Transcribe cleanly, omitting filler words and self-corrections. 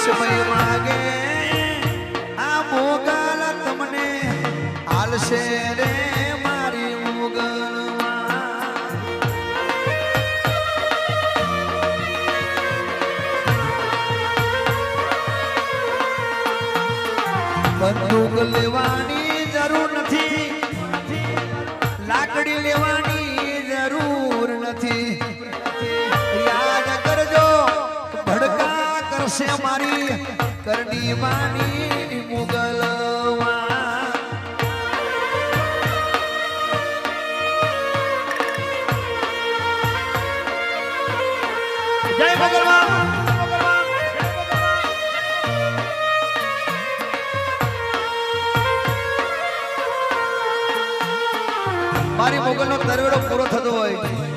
સમય માગે આ મોગલ તમને હાલશે રે મારી મોગલમાં બંદૂક લેવાની જરૂર નથી લાકડી લેવાની જરૂર નથી યાદ કરજો ભડકા કરશે મારી કરડી માની મુગલમાં જય ભગવાન મારી મોગલનો દરવેડો પૂરો થતો હોય